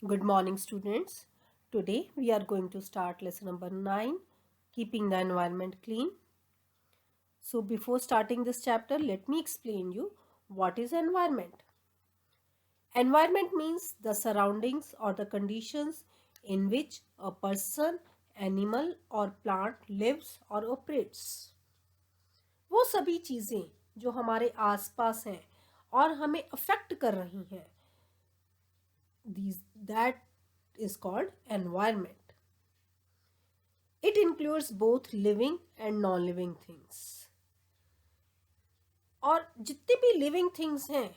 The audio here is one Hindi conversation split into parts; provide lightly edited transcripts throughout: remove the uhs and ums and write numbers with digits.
Good morning, students. Today we are going to start lesson number 9, Keeping the Environment Clean. So before starting this chapter, let me explain you what is environment. Environment means the surroundings or the conditions in which a person, animal or plant lives or operates. वो सभी चीज़ें जो हमारे आसपास हैं और हमें अफेक्ट कर रही हैं, that is called environment. It includes both living and non-living things. और जितनी भी लिविंग थिंग्स हैं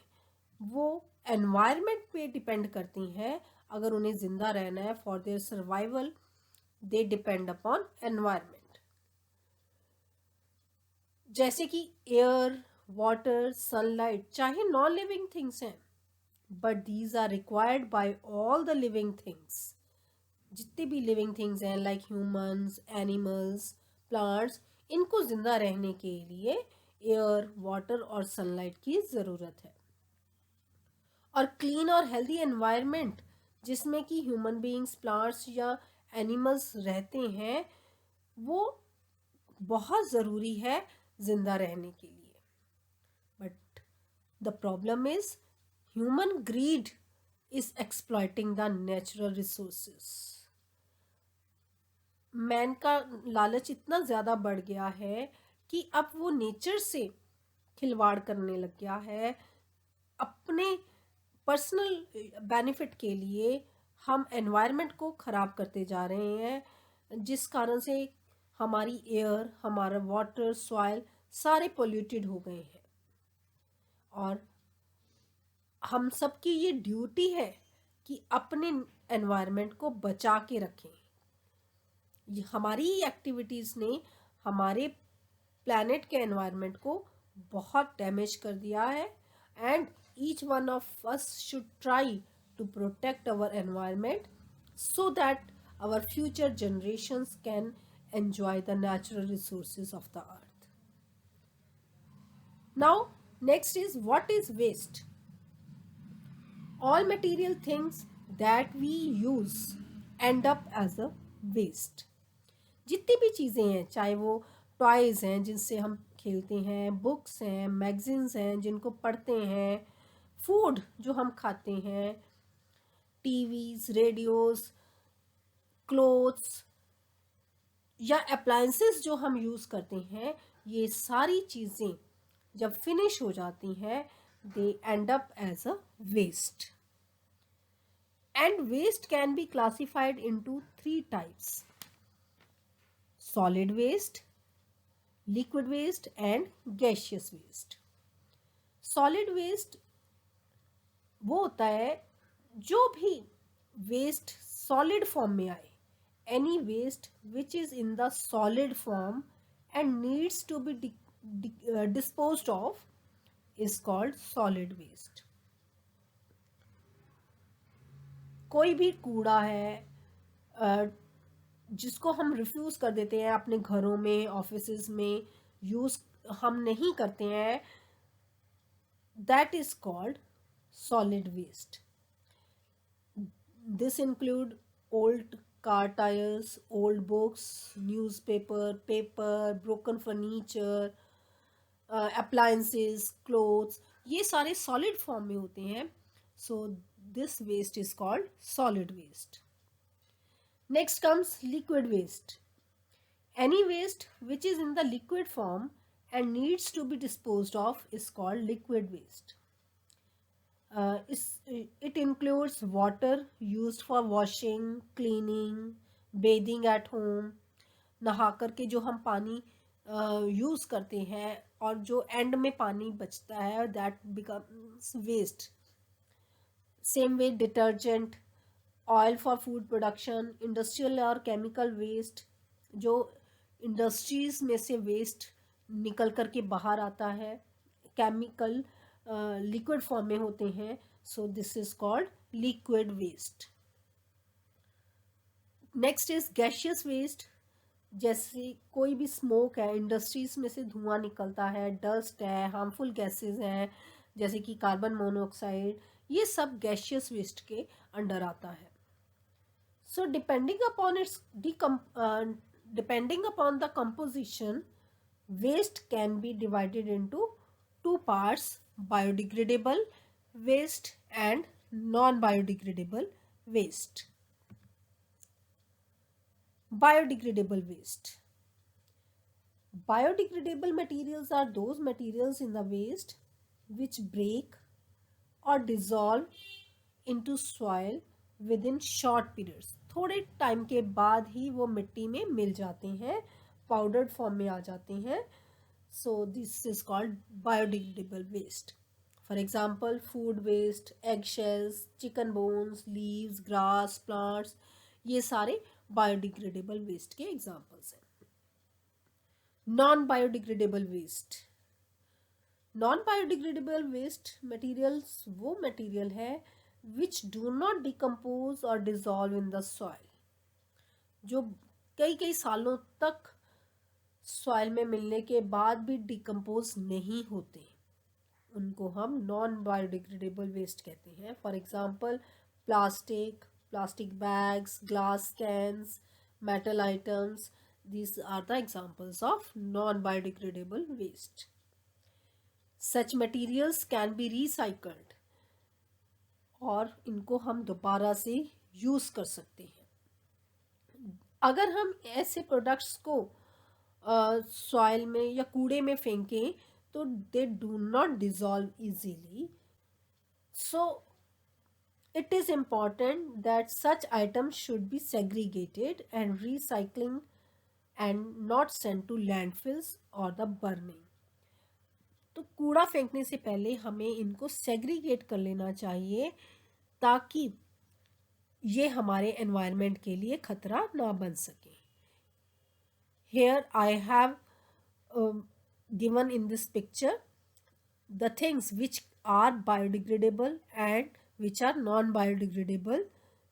वो एनवायरनमेंट पे डिपेंड करती हैं. अगर उन्हें जिंदा रहना है for their survival, they depend upon environment. जैसे कि एयर, वाटर, सनलाइट चाहे नॉन लिविंग थिंग्स हैं, but these are required by all the living things. जितने भी लिविंग थिंग्स हैं लाइक ह्यूमंस, एनिमल्स, प्लांट्स, इनको जिंदा रहने के लिए एयर, वाटर और सनलाइट की ज़रूरत है. और क्लीन और हेल्दी एनवायरनमेंट जिसमें कि ह्यूमन बीइंग्स, प्लांट्स या एनिमल्स रहते हैं, वो बहुत ज़रूरी है जिंदा रहने के लिए. But the problem is human grid is exploiting the natural resources. Man का लालच इतना ज़्यादा बढ़ गया है कि अब वो नेचर से खिलवाड़ करने लग गया है. अपने पर्सनल बेनिफिट के लिए हम एनवायरनमेंट को ख़राब करते जा रहे हैं, जिस कारण से हमारी एयर, हमारा वाटर, सॉइल सारे पोल्यूटेड हो गए हैं. और हम सबकी ये ड्यूटी है कि अपने एनवायरनमेंट को बचा के रखें. हमारी एक्टिविटीज़ ने हमारे प्लैनेट के एनवायरनमेंट को बहुत डैमेज कर दिया है. And each one of us should try to protect our environment so that our future generations can enjoy the natural resources of the earth. Now, next is what is waste? All material things that we use end up as a waste. जितनी भी चीज़ें हैं, चाहे वो टॉयज़ हैं जिनसे हम खेलते हैं, बुक्स हैं, मैगजीन्स हैं जिनको पढ़ते हैं, फूड जो हम खाते हैं, टीवीज़, रेडियोज़, क्लोथ्स या अप्लायंसेस जो हम यूज़ करते हैं, ये सारी चीज़ें जब फिनिश हो जाती हैं, they end up as a waste. And waste can be classified into 3 types: solid waste, liquid waste and gaseous waste. Solid waste वो होता है जो भी वेस्ट सॉलिड फॉर्म में आए. Any waste which is in the solid form and needs to be disposed of is called solid waste. कोई भी कूड़ा है जिसको हम रिफ्यूज़ कर देते हैं अपने घरों में, ऑफिसेज में यूज़ हम नहीं करते हैं, that is called solid waste. This include old car tyres, old books, newspaper, paper, broken furniture, appliances, clothes, ये सारे सॉलिड फॉर्म में होते हैं. So this waste is called solid waste. Next comes liquid waste. Any waste which is in the liquid form and needs to be disposed of is called liquid waste. It includes water used for washing, cleaning, bathing at home. नहा करके जो हम पानी यूज़ करते हैं और जो एंड में पानी बचता है, that becomes waste. Same way detergent, oil for food production, industrial और केमिकल वेस्ट, जो इंडस्ट्रीज़ में से वेस्ट निकल कर के बाहर आता है, केमिकल लिक्विड फॉर्म में होते हैं. So this is called liquid waste. Next is gaseous waste. जैसे कोई भी स्मोक है, इंडस्ट्रीज़ में से धुआं निकलता है, डस्ट है, हार्मफुल गैसेस हैं जैसे कि कार्बन मोनोऑक्साइड, ये सब गैशियस वेस्ट के अंडर आता है. So depending upon the composition, waste can be divided into two parts: biodegradable waste and non-biodegradable waste. Biodegradable waste. Biodegradable materials are those materials in the waste which break or dissolve into soil within short periods. थोड़े टाइम के बाद ही वो मिट्टी में मिल जाते हैं, पाउडर्ड फॉर्म में आ जाते हैं. So this is called biodegradable waste. For example, food waste, eggshells, chicken bones, leaves, grass, plants, ये सारे biodegradable waste के examples हैं. Non-biodegradable waste. Non-biodegradable waste materials वो material है which do not decompose or dissolve in the soil, जो कई कई सालों तक सॉइल में मिलने के बाद भी डिकम्पोज नहीं होते, उनको हम नॉन बायोडिग्रेडेबल वेस्ट कहते हैं. For example, plastic bags, glass cans, metal items, these are the examples of non-biodegradable waste. Such materials can be recycled, और इनको हम दोबारा से यूज़ कर सकते हैं. अगर हम ऐसे प्रोडक्ट्स को सॉइल में या कूड़े में फेंकें तो they do not dissolve easily. So it is important that such items should be segregated and recycling and not sent to landfills or the burning. तो कूड़ा फेंकने से पहले हमें इनको सेग्रीगेट कर लेना चाहिए ताकि ये हमारे एनवायरनमेंट के लिए खतरा ना बन सके. Here I have given in this picture the things which are biodegradable and which are non-biodegradable.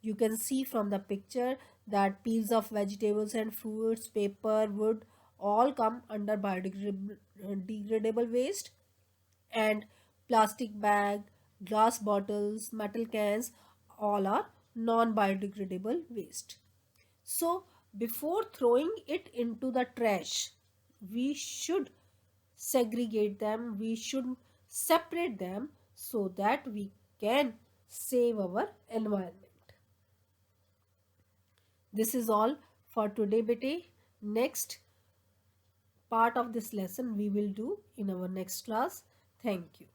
You can see from the picture that peels of vegetables and fruits, paper, wood, all come under biodegradable waste, and plastic bag, glass bottles, metal cans, all are non-biodegradable waste. So before throwing it into the trash, we should segregate them, we should separate them so that we can save our environment. This is all for today, bete. Next part of this lesson we will do in our next class. Thank you.